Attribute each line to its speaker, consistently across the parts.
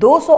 Speaker 1: 200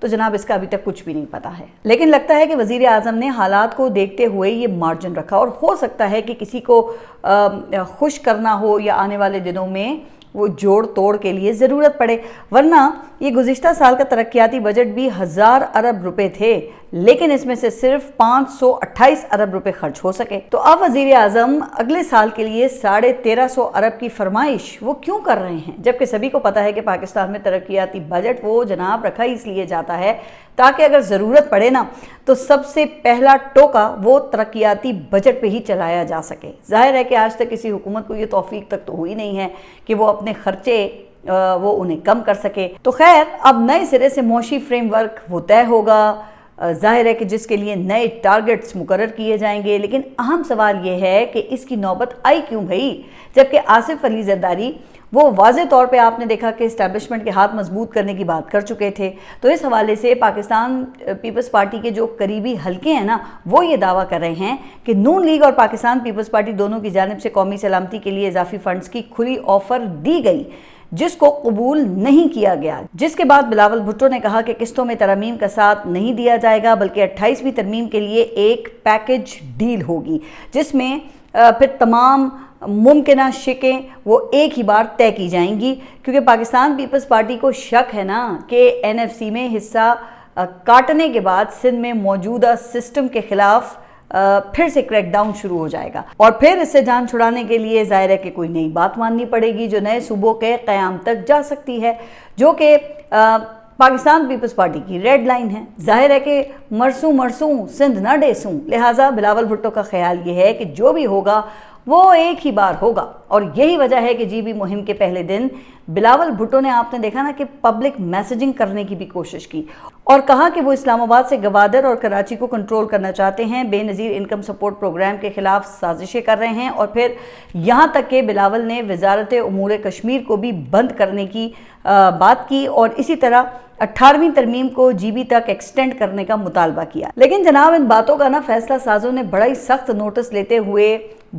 Speaker 1: تو جناب اس کا ابھی تک کچھ بھی نہیں پتا ہے۔ لیکن لگتا ہے کہ وزیر اعظم نے حالات کو دیکھتے ہوئے یہ مارجن رکھا، اور ہو سکتا ہے کہ کسی کو خوش کرنا ہو یا آنے والے دنوں میں وہ جوڑ توڑ کے لیے ضرورت پڑے، ورنہ یہ گزشتہ سال کا ترقیاتی بجٹ بھی 1000 ارب روپے تھے، لیکن اس میں سے صرف 528 ارب روپے خرچ ہو سکے۔ تو اب وزیر اعظم اگلے سال کے لیے 1350 ارب کی فرمائش وہ کیوں کر رہے ہیں، جبکہ سبھی کو پتا ہے کہ پاکستان میں ترقیاتی بجٹ وہ جناب رکھا اس لیے جاتا ہے تاکہ اگر ضرورت پڑے نا تو سب سے پہلا ٹوکا وہ ترقیاتی بجٹ پہ ہی چلایا جا سکے۔ ظاہر ہے کہ آج تک کسی حکومت کو یہ توفیق تک تو ہوئی نہیں ہے کہ وہ اپنے خرچے وہ انہیں کم کر سکے۔ تو خیر، اب نئے سرے سے معاشی فریم ورک وہ طے ہوگا، ظاہر ہے کہ جس کے لیے نئے ٹارگٹس مقرر کیے جائیں گے، لیکن اہم سوال یہ ہے کہ اس کی نوبت آئی کیوں بھئی، جبکہ آصف علی زرداری وہ واضح طور پہ آپ نے دیکھا کہ اسٹیبلشمنٹ کے ہاتھ مضبوط کرنے کی بات کر چکے تھے۔ تو اس حوالے سے پاکستان پیپلز پارٹی کے جو قریبی حلقے ہیں نا، وہ یہ دعویٰ کر رہے ہیں کہ نون لیگ اور پاکستان پیپلز پارٹی دونوں کی جانب سے قومی سلامتی کے لیے اضافی فنڈز کی کھلی آفر دی گئی، جس کو قبول نہیں کیا گیا، جس کے بعد بلاول بھٹو نے کہا کہ قسطوں میں ترمیم کا ساتھ نہیں دیا جائے گا، بلکہ 28ویں ترمیم کے لیے ایک پیکج ڈیل ہوگی، جس میں پھر تمام ممکنہ شقیں وہ ایک ہی بار طے کی جائیں گی، کیونکہ پاکستان پیپلز پارٹی کو شک ہے نا کہ NFC میں حصہ کاٹنے کے بعد سندھ میں موجودہ سسٹم کے خلاف پھر سے کریک ڈاؤن شروع ہو جائے گا، اور پھر اس سے جان چھڑانے کے لیے ظاہر ہے کہ کوئی نئی بات ماننی پڑے گی جو نئے صوبوں کے قیام تک جا سکتی ہے، جو کہ پاکستان پیپلز پارٹی کی ریڈ لائن ہے۔ ظاہر ہے کہ مرسوں سندھ نہ ڈیسوں، لہٰذا بلاول بھٹو کا خیال یہ ہے کہ جو بھی ہوگا وہ ایک ہی بار ہوگا، اور یہی وجہ ہے کہ جی بی مہم کے پہلے دن بلاول بھٹو نے آپ نے دیکھا نا کہ پبلک میسیجنگ کرنے کی بھی کوشش کی، اور کہا کہ وہ اسلام آباد سے گوادر اور کراچی کو کنٹرول کرنا چاہتے ہیں، بے نظیر انکم سپورٹ پروگرام کے خلاف سازشیں کر رہے ہیں، اور پھر یہاں تک کہ بلاول نے وزارت امور کشمیر کو بھی بند کرنے کی بات کی، اور اسی طرح 18ویں ترمیم کو جی بی تک ایکسٹینڈ کرنے کا مطالبہ کیا۔ لیکن جناب ان باتوں کا نا فیصلہ سازوں نے بڑا ہی سخت نوٹس لیتے ہوئے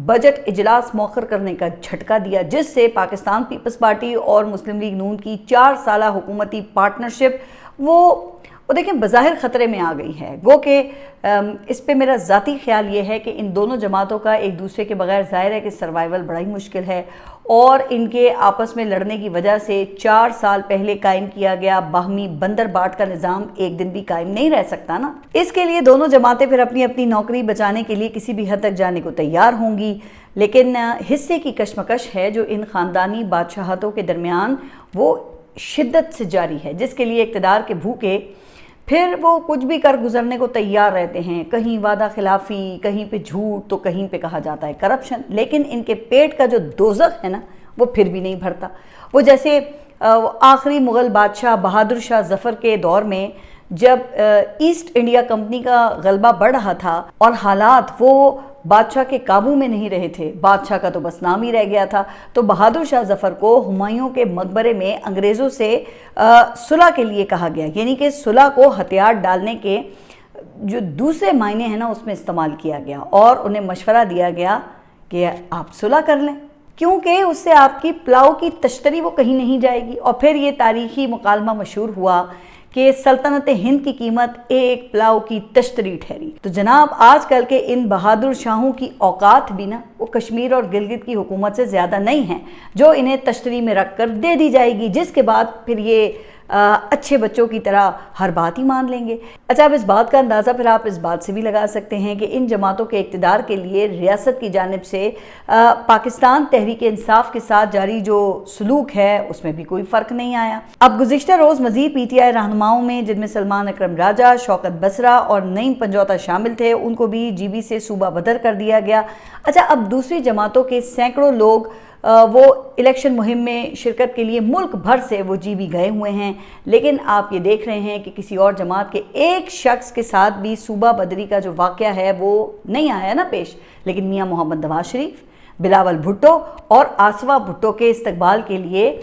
Speaker 1: بجٹ اجلاس مؤخر کرنے کا جھٹکا دیا، جس سے پاکستان پیپلز پارٹی اور مسلم لیگ نون کی 4 سالہ حکومتی پارٹنرشپ وہ دیکھیں بظاہر خطرے میں آ گئی ہے۔ گو کہ اس پہ میرا ذاتی خیال یہ ہے کہ ان دونوں جماعتوں کا ایک دوسرے کے بغیر ظاہر ہے کہ سروائیول بڑا ہی مشکل ہے، اور ان کے آپس میں لڑنے کی وجہ سے 4 سال پہلے قائم کیا گیا باہمی بندر باٹ کا نظام ایک دن بھی قائم نہیں رہ سکتا نا۔ اس کے لیے دونوں جماعتیں پھر اپنی اپنی نوکری بچانے کے لیے کسی بھی حد تک جانے کو تیار ہوں گی، لیکن حصے کی کشمکش ہے جو ان خاندانی بادشاہتوں کے درمیان وہ شدت سے جاری ہے، جس کے لیے اقتدار کے بھوکے پھر وہ کچھ بھی کر گزرنے کو تیار رہتے ہیں، کہیں وعدہ خلافی، کہیں پہ جھوٹ، تو کہیں پہ کہا جاتا ہے کرپشن، لیکن ان کے پیٹ کا جو دوزخ ہے نا وہ پھر بھی نہیں بھرتا۔ وہ جیسے آخری مغل بادشاہ بہادر شاہ ظفر کے دور میں جب ایسٹ انڈیا کمپنی کا غلبہ بڑھ رہا تھا اور حالات وہ بادشاہ کے قابو میں نہیں رہے تھے، بادشاہ کا تو بس نام ہی رہ گیا تھا، تو بہادر شاہ ظفر کو ہمایوں کے مقبرے میں انگریزوں سے صلح کے لیے کہا گیا، یعنی کہ صلح کو ہتھیار ڈالنے کے جو دوسرے معنی ہیں نا اس میں استعمال کیا گیا، اور انہیں مشورہ دیا گیا کہ آپ صلح کر لیں، کیونکہ اس سے آپ کی پلاؤ کی تشتری وہ کہیں نہیں جائے گی۔ اور پھر یہ تاریخی مکالمہ مشہور ہوا کہ سلطنت ہند کی قیمت ایک پلاؤ کی تشتری ٹھہری۔ تو جناب آج کل کے ان بہادر شاہوں کی اوقات بھی نا وہ کشمیر اور گلگت کی حکومت سے زیادہ نہیں ہیں، جو انہیں تشتری میں رکھ کر دے دی جائے گی، جس کے بعد پھر یہ اچھے بچوں کی طرح ہر بات ہی مان لیں گے۔ اچھا، اب اس بات کا اندازہ پھر آپ اس بات سے بھی لگا سکتے ہیں کہ ان جماعتوں کے اقتدار کے لیے ریاست کی جانب سے پاکستان تحریک انصاف کے ساتھ جاری جو سلوک ہے اس میں بھی کوئی فرق نہیں آیا۔ اب گزشتہ روز مزید پی ٹی آئی رہنماؤں میں جن میں سلمان اکرم راجہ، شوکت بسرا اور نعیم پنجوتا شامل تھے، ان کو بھی جی بی سے صوبہ بدر کر دیا گیا۔ اچھا، اب دوسری جماعتوں کے سینکڑوں لوگ وہ الیکشن مہم میں شرکت کے لیے ملک بھر سے وہ جی بی گئے ہوئے ہیں، لیکن آپ یہ دیکھ رہے ہیں کہ کسی اور جماعت کے ایک شخص کے ساتھ بھی صوبہ بدری کا جو واقعہ ہے وہ نہیں آیا نا پیش، لیکن میاں محمد نواز شریف، بلاول بھٹو اور آصفہ بھٹو کے استقبال کے لیے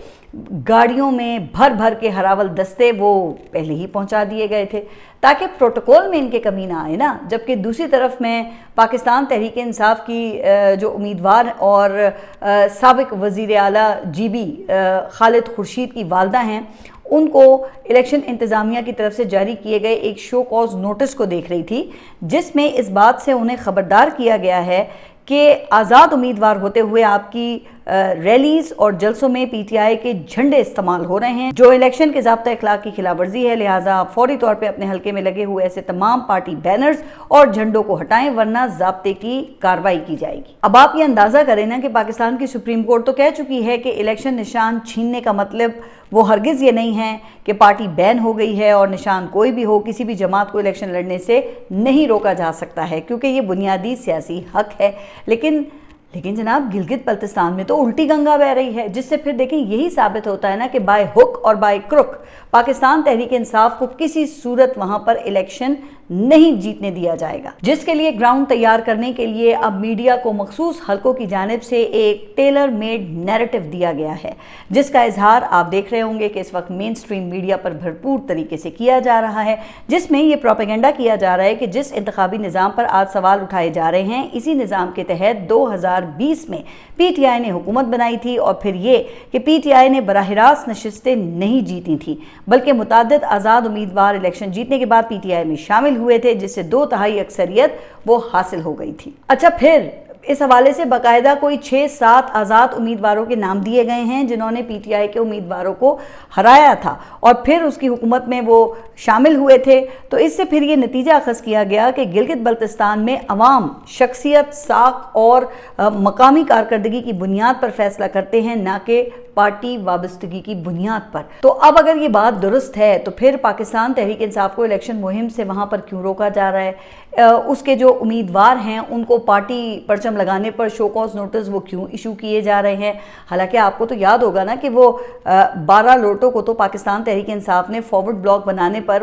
Speaker 1: گاڑیوں میں بھر بھر کے ہراول دستے وہ پہلے ہی پہنچا دیے گئے تھے تاکہ پروٹوکول میں ان کے کمی نہ آئے نا۔ جبکہ دوسری طرف میں پاکستان تحریک انصاف کی جو امیدوار اور سابق وزیر اعلیٰ جی بی خالد خورشید کی والدہ ہیں، ان کو الیکشن انتظامیہ کی طرف سے جاری کیے گئے ایک شو کاز نوٹس کو دیکھ رہی تھی، جس میں اس بات سے انہیں خبردار کیا گیا ہے کہ آزاد امیدوار ہوتے ہوئے آپ کی ریلیز اور جلسوں میں پی ٹی آئی کے جھنڈے استعمال ہو رہے ہیں، جو الیکشن کے ضابطہ اخلاق کی خلاف ورزی ہے، لہٰذا فوری طور پہ اپنے حلقے میں لگے ہوئے ایسے تمام پارٹی بینرز اور جھنڈوں کو ہٹائیں ورنہ ضابطے کی کارروائی کی جائے گی۔ اب آپ یہ اندازہ کریں نا کہ پاکستان کی سپریم کورٹ تو کہہ چکی ہے کہ الیکشن نشان چھیننے کا مطلب وہ ہرگز یہ نہیں ہے کہ پارٹی بین ہو گئی ہے اور نشان کوئی بھی ہو، کسی بھی جماعت کو الیکشن لڑنے سے نہیں روکا جا سکتا ہے کیونکہ یہ بنیادی سیاسی حق ہے۔ لیکن جناب گلگت بلتستان میں تو الٹی گنگا بہہ رہی ہے، جس سے پھر دیکھیں یہی ثابت ہوتا ہے نا کہ بائی ہک اور بائی کرک پاکستان تحریک انصاف کو کسی صورت وہاں پر الیکشن نہیں جیتنے دیا جائے گا، جس کے لیے گراؤنڈ تیار کرنے کے لیے اب میڈیا کو مخصوص حلقوں کی جانب سے ایک ٹیلر میڈ نیریٹو دیا گیا ہے، جس کا اظہار آپ دیکھ رہے ہوں گے کہ اس وقت مین سٹریم میڈیا پر بھرپور طریقے سے کیا جا رہا ہے، جس میں یہ پروپیگنڈا کیا جا رہا ہے کہ جس انتخابی نظام پر آج سوال اٹھائے جا رہے ہیں، اسی نظام کے تحت 2020 میں پی ٹی آئی نے حکومت بنائی تھی، اور پھر یہ کہ پی ٹی آئی نے براہ راست نشستیں نہیں جیتی تھیں بلکہ متعدد آزاد امیدوار الیکشن جیتنے کے بعد پی ٹی آئی میں شامل ہوئے تھے، جس سے 2/3 اکثریت وہ حاصل ہو گئی تھی۔ اچھا، پھر اس حوالے سے باقاعدہ کوئی 6-7 آزاد امیدواروں کے نام دیے گئے ہیں جنہوں نے پی ٹی آئی کے امیدواروں کو ہرایا تھا اور پھر اس کی حکومت میں وہ شامل ہوئے تھے۔ تو اس سے پھر یہ نتیجہ اخذ کیا گیا کہ گلگت بلتستان میں عوام شخصیت، ساکھ اور مقامی کارکردگی کی بنیاد پر فیصلہ کرتے ہیں، نہ کہ پارٹی وابستگی کی بنیاد پر۔ تو اب اگر یہ بات درست ہے تو پھر پاکستان تحریک انصاف کو الیکشن مہم سے وہاں پر کیوں روکا جا رہا ہے؟ اس کے جو امیدوار ہیں ان کو پارٹی پرچم لگانے پر شو کاز نوٹس وہ کیوں ایشو کیے جا رہے ہیں؟ حالانکہ آپ کو تو یاد ہوگا نا کہ وہ 12 لوٹوں کو تو پاکستان تحریک انصاف نے فارورڈ بلاک بنانے پر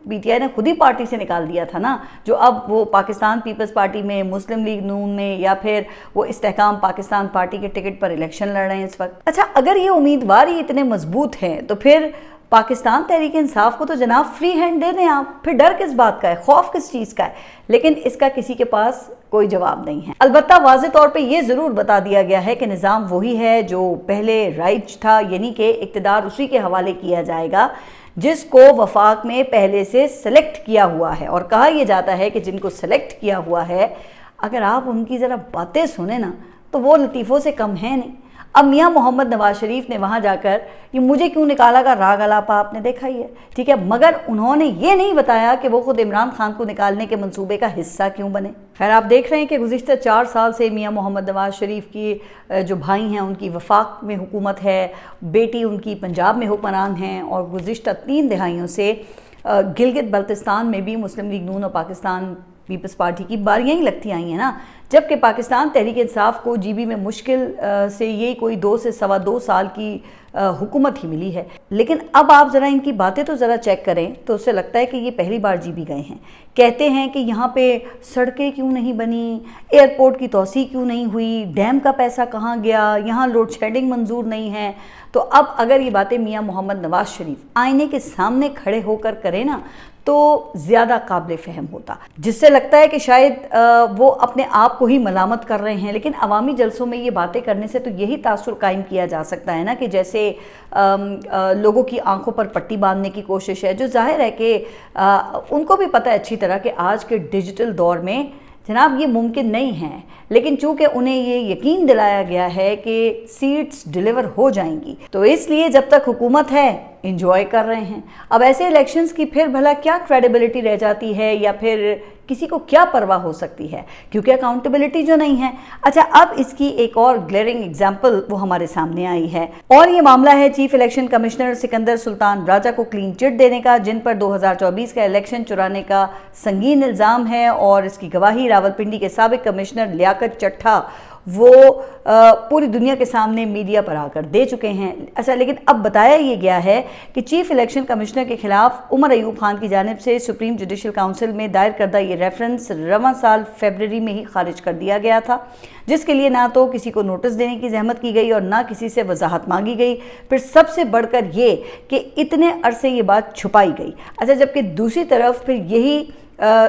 Speaker 1: پی ٹی آئی نے خود ہی پارٹی سے نکال دیا تھا نا، جو اب وہ پاکستان پیپلز پارٹی میں، مسلم لیگ نون میں، یا پھر وہ استحکام پاکستان پارٹی کے ٹکٹ پر الیکشن لڑ رہے ہیں اس وقت۔ اچھا، اگر یہ امیدوار ہی اتنے مضبوط ہیں تو پھر پاکستان تحریک انصاف کو تو جناب فری ہینڈ دے دیں آپ، پھر ڈر کس بات کا ہے، خوف کس چیز کا ہے؟ لیکن اس کا کسی کے پاس کوئی جواب نہیں ہے۔ البتہ واضح طور پہ یہ ضرور بتا دیا گیا ہے کہ نظام وہی ہے جو پہلے رائج تھا، یعنی کہ اقتدار اسی کے حوالے کیا جائے گا جس کو وفاق میں پہلے سے سلیکٹ کیا ہوا ہے، اور کہا یہ جاتا ہے کہ جن کو سلیکٹ کیا ہوا ہے اگر آپ ان کی ذرا باتیں سنیں نا تو وہ لطیفوں سے کم ہیں نہیں۔ اب میاں محمد نواز شریف نے وہاں جا کر یہ مجھے کیوں نکالا کا راگ الاپا آپ نے دیکھا ہی ہے، ٹھیک ہے، مگر انہوں نے یہ نہیں بتایا کہ وہ خود عمران خان کو نکالنے کے منصوبے کا حصہ کیوں بنے۔ خیر، آپ دیکھ رہے ہیں کہ گزشتہ 4 سال سے میاں محمد نواز شریف کی جو بھائی ہیں ان کی وفاق میں حکومت ہے، بیٹی ان کی پنجاب میں حکمران ہیں، اور گزشتہ 3 دہائیوں سے گلگت بلتستان میں بھی مسلم لیگ نون اور پاکستان پیپلز پارٹی کی باریاں ہی لگتی آئی ہیں نا، جبکہ پاکستان تحریک انصاف کو جی بی میں مشکل سے یہ کوئی 2 سے 2.25 سال کی حکومت ہی ملی ہے۔ لیکن اب آپ ذرا ان کی باتیں تو ذرا چیک کریں تو اس سے لگتا ہے کہ یہ پہلی بار جی بی گئے ہیں۔ کہتے ہیں کہ یہاں پہ سڑکیں کیوں نہیں بنی، ایئرپورٹ کی توسیع کیوں نہیں ہوئی، ڈیم کا پیسہ کہاں گیا، یہاں لوڈ شیڈنگ منظور نہیں ہے۔ تو اب اگر یہ باتیں میاں محمد نواز شریف آئینے کے سامنے کھڑے ہو کر کریں نا تو زیادہ قابل فہم ہوتا، جس سے لگتا ہے کہ شاید وہ اپنے آپ کو ہی ملامت کر رہے ہیں۔ لیکن عوامی جلسوں میں یہ باتیں کرنے سے تو یہی تاثر قائم کیا جا سکتا ہے نا کہ جیسے لوگوں کی آنکھوں پر پٹی باندھنے کی کوشش ہے، جو ظاہر ہے کہ ان کو بھی پتہ ہے اچھی طرح کہ آج کے ڈیجیٹل دور میں جناب یہ ممکن نہیں ہے، لیکن چونکہ انہیں یہ یقین دلایا گیا ہے کہ سیٹس ڈیلیور ہو جائیں گی تو اس لیے جب تک حکومت ہے انجوائے کر رہے ہیں۔ اب ایسے الیکشنز کی پھر بھلا کیا کریڈیبلٹی رہ جاتی ہے، یا پھر کسی کو کیا پرواہ ہو سکتی ہے، کیونکہ اکاؤنٹیبلٹی جو نہیں ہے۔ اچھا، اب اس کی ایک اور گلیئرنگ اگزامپل وہ ہمارے سامنے آئی ہے، اور یہ معاملہ ہے چیف الیکشن کمشنر سکندر سلطان راجہ کو کلین چٹ دینے کا، جن پر 2024 کا الیکشن چرانے کا سنگین الزام ہے، اور اس کی گواہی راولپنڈی کے سابق کمشنر لیاقت چٹھا وہ پوری دنیا کے سامنے میڈیا پر آ کر دے چکے ہیں۔ اچھا، لیکن اب بتایا یہ گیا ہے کہ چیف الیکشن کمشنر کے خلاف عمر ایوب خان کی جانب سے سپریم جوڈیشل کاؤنسل میں دائر کردہ یہ ریفرنس رواں سال فیبرری میں ہی خارج کر دیا گیا تھا، جس کے لیے نہ تو کسی کو نوٹس دینے کی زحمت کی گئی اور نہ کسی سے وضاحت مانگی گئی، پھر سب سے بڑھ کر یہ کہ اتنے عرصے یہ بات چھپائی گئی۔ اچھا، جبکہ دوسری طرف پھر یہی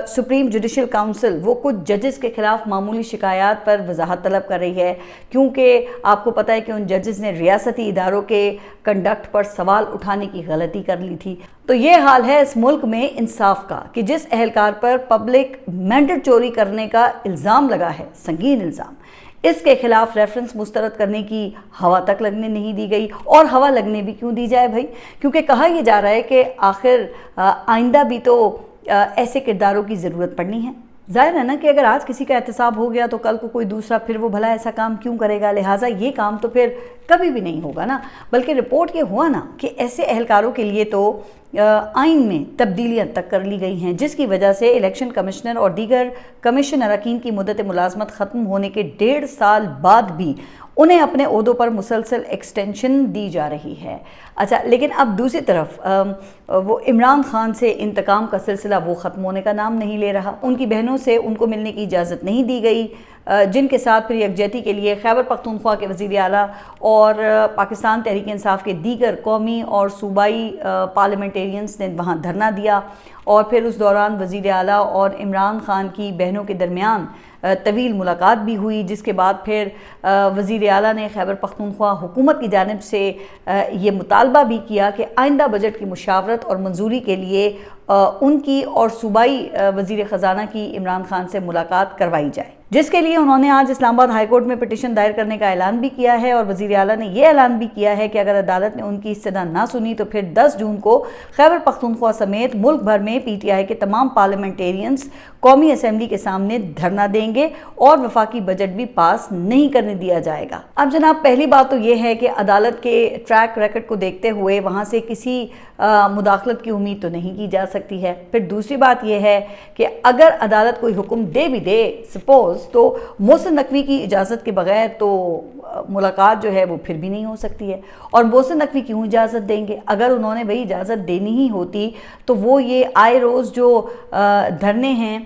Speaker 1: سپریم جوڈیشل کاؤنسل وہ کچھ ججز کے خلاف معمولی شکایات پر وضاحت طلب کر رہی ہے، کیونکہ آپ کو پتہ ہے کہ ان ججز نے ریاستی اداروں کے کنڈکٹ پر سوال اٹھانے کی غلطی کر لی تھی۔ تو یہ حال ہے اس ملک میں انصاف کا کہ جس اہلکار پر پبلک مینڈیٹ چوری کرنے کا الزام لگا ہے، سنگین الزام، اس کے خلاف ریفرنس مسترد کرنے کی ہوا تک لگنے نہیں دی گئی۔ اور ہوا لگنے بھی کیوں دی جائے بھائی؟ کیونکہ کہا یہ جا رہا ہے کہ آخر آئندہ بھی تو ایسے کرداروں کی ضرورت پڑنی ہے۔ ظاہر ہے نا کہ اگر آج کسی کا احتساب ہو گیا تو کل کو کوئی دوسرا پھر وہ بھلا ایسا کام کیوں کرے گا، لہٰذا یہ کام تو پھر کبھی بھی نہیں ہوگا نا۔ بلکہ رپورٹ یہ ہوا نا کہ ایسے اہلکاروں کے لیے تو آئین میں تبدیلیاں تک کر لی گئی ہیں، جس کی وجہ سے الیکشن کمشنر اور دیگر کمیشن اراکین کی مدت ملازمت ختم ہونے کے 1.5 سال بعد بھی انہیں اپنے عہدوں پر مسلسل ایکسٹینشن دی جا رہی ہے۔ اچھا، لیکن اب دوسری طرف وہ عمران خان سے انتقام کا سلسلہ وہ ختم ہونے کا نام نہیں لے رہا۔ ان کی بہنوں سے ان کو ملنے کی اجازت نہیں دی گئی، جن کے ساتھ پھر یکجہتی کے لیے خیبر پختونخوا کے وزیر اعلیٰ اور پاکستان تحریک انصاف کے دیگر قومی اور صوبائی پارلیمنٹیرینز نے وہاں دھرنا دیا، اور پھر اس دوران وزیر اعلیٰ اور عمران خان کی بہنوں کے درمیان طویل ملاقات بھی ہوئی، جس کے بعد پھر وزیر اعلیٰ نے خیبر پختونخوا حکومت کی جانب سے یہ مطالبہ بھی کیا کہ آئندہ بجٹ کی مشاورت اور منظوری کے لیے ان کی اور صوبائی وزیر خزانہ کی عمران خان سے ملاقات کروائی جائے، جس کے لیے انہوں نے آج اسلام آباد ہائی کورٹ میں پٹیشن دائر کرنے کا اعلان بھی کیا ہے۔ اور وزیر اعلیٰ نے یہ اعلان بھی کیا ہے کہ اگر عدالت نے ان کی استدعا نہ سنی تو پھر 10 جون کو خیبر پختونخوا سمیت ملک بھر میں پی ٹی آئی کے تمام پارلیمنٹیرینز قومی اسمبلی کے سامنے دھرنا دیں گے اور وفاقی بجٹ بھی پاس نہیں کرنے دیا جائے گا۔ اب جناب، پہلی بات تو یہ ہے کہ عدالت کے ٹریک ریکارڈ کو دیکھتے ہوئے وہاں سے کسی مداخلت کی امید تو نہیں کی جا سکتی ہے۔ پھر دوسری بات یہ ہے کہ اگر عدالت کوئی حکم دے بھی دے سپوز، تو محسن نقوی کی اجازت کے بغیر تو ملاقات جو ہے وہ پھر بھی نہیں ہو سکتی ہے۔ اور محسن نقوی کیوں اجازت دیں گے؟ اگر انہوں نے بھئی اجازت دینی ہی ہوتی تو وہ یہ آئے روز جو دھرنے ہیں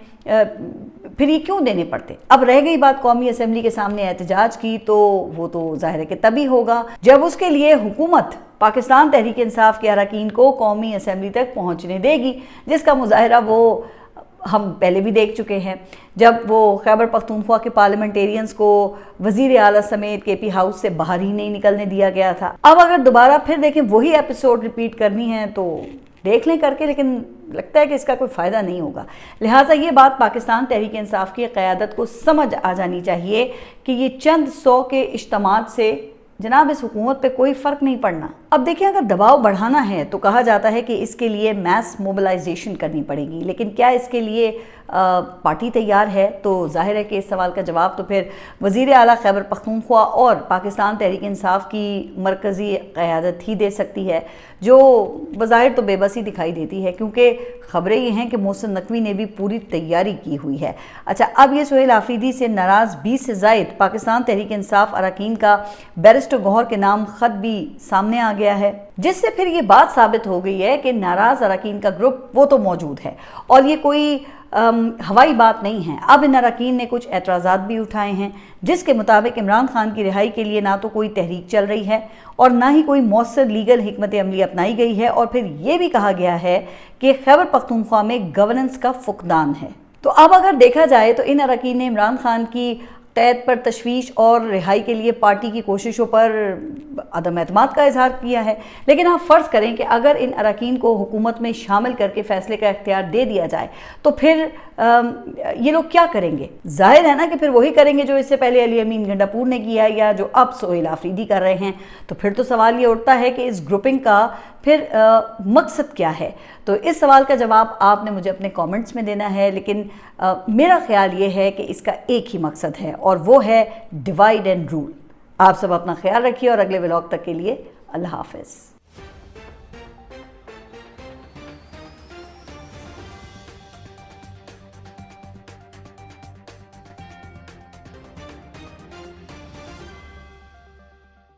Speaker 1: پھر یہ کیوں دینے پڑتے؟ اب رہ گئی بات قومی اسمبلی کے سامنے احتجاج کی، تو وہ تو ظاہر ہے کہ تبھی ہوگا جب اس کے لیے حکومت پاکستان تحریک انصاف کے اراکین کو قومی اسمبلی تک پہنچنے دے گی، جس کا مظاہرہ وہ ہم پہلے بھی دیکھ چکے ہیں، جب وہ خیبر پختونخوا کے پارلیمنٹیرینز کو وزیر اعلیٰ سمیت کے پی ہاؤس سے باہر ہی نہیں نکلنے دیا گیا تھا۔ اب اگر دوبارہ پھر دیکھیں وہی ایپیسوڈ ریپیٹ کرنی ہے تو دیکھ لیں کر کے، لیکن لگتا ہے کہ اس کا کوئی فائدہ نہیں ہوگا۔ لہٰذا یہ بات پاکستان تحریک انصاف کی قیادت کو سمجھ آ جانی چاہیے کہ یہ چند 100 کے اجتماعات سے جناب اس حکومت پہ کوئی فرق نہیں پڑنا۔ اب دیکھیں، اگر دباؤ بڑھانا ہے تو کہا جاتا ہے کہ اس کے لیے میس موبلائزیشن کرنی پڑے گی، لیکن کیا اس کے لیے پارٹی تیار ہے؟ تو ظاہر ہے کہ اس سوال کا جواب تو پھر وزیر اعلیٰ خیبر پختونخوا اور پاکستان تحریک انصاف کی مرکزی قیادت ہی دے سکتی ہے، جو بظاہر تو بے بسی دکھائی دیتی ہے، کیونکہ خبریں یہ ہیں کہ محسن نقوی نے بھی پوری تیاری کی ہوئی ہے۔ اچھا، اب یہ سہیل آفریدی سے ناراض 20 سے زائد پاکستان تحریک انصاف اراکین کا بیرسٹر گوہر کے نام خط بھی سامنے آ گیا ہے، جس سے پھر یہ بات ثابت ہو گئی ہے کہ ناراض اراکین کا گروپ وہ تو موجود ہے، اور یہ کوئی ہوائی بات نہیں ہے۔ اب ان اراکین نے کچھ اعتراضات بھی اٹھائے ہیں، جس کے مطابق عمران خان کی رہائی کے لیے نہ تو کوئی تحریک چل رہی ہے اور نہ ہی کوئی مؤثر لیگل حکمت عملی اپنائی گئی ہے، اور پھر یہ بھی کہا گیا ہے کہ خیبر پختونخوا میں گورننس کا فقدان ہے۔ تو اب اگر دیکھا جائے تو ان اراکین نے عمران خان کی قید پر تشویش اور رہائی کے لیے پارٹی کی کوششوں پر عدم اعتماد کا اظہار کیا ہے، لیکن آپ فرض کریں کہ اگر ان اراکین کو حکومت میں شامل کر کے فیصلے کا اختیار دے دیا جائے تو پھر یہ لوگ کیا کریں گے؟ ظاہر ہے نا کہ پھر وہی کریں گے جو اس سے پہلے علی امین گنڈاپور نے کیا یا جو اب سہیل آفریدی کر رہے ہیں۔ تو پھر تو سوال یہ اٹھتا ہے کہ اس گروپنگ کا پھر مقصد کیا ہے؟ تو اس سوال کا جواب آپ نے مجھے اپنے کامنٹس میں دینا ہے، لیکن میرا خیال یہ ہے کہ اس کا ایک ہی مقصد ہے، اور وہ ہے ڈیوائیڈ اینڈ رول۔ آپ سب اپنا خیال رکھیے، اور اگلے ولاگ تک کے لیے اللہ حافظ۔